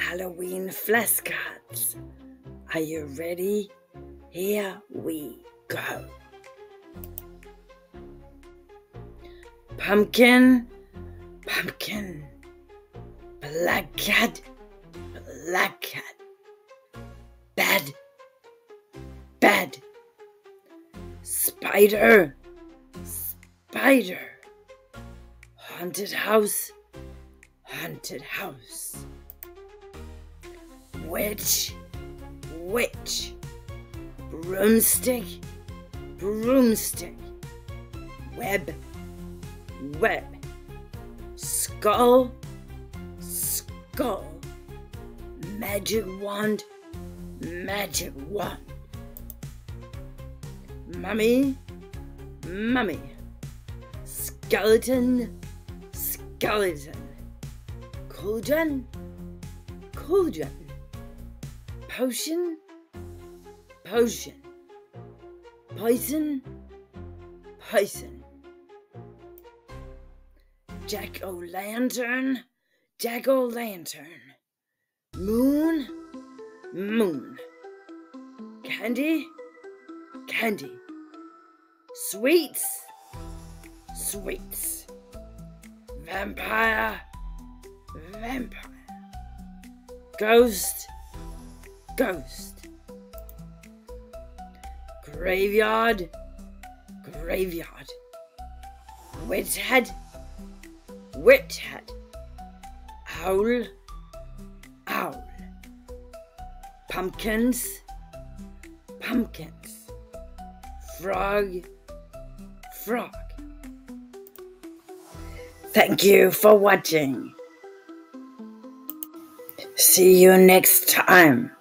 Halloween flashcards. Are you ready? Here we go. Pumpkin, pumpkin. Black cat, black cat. Bad, bad. Spider, spider. Haunted house, haunted house. Witch, witch. Broomstick, broomstick. Web, web. Skull, skull. Magic wand, magic wand. Mummy, mummy. Skeleton, skeleton. Cauldron, cauldron. Potion, potion. Poison, poison. Jack-o'-lantern, jack-o'-lantern. Moon, moon. Candy, candy. Sweets, sweets. Vampire, vampire. Ghost, ghost. Graveyard, graveyard. Withead, withead. Owl, owl. Pumpkins, pumpkins. Frog, frog. Thank you for watching. See you next time.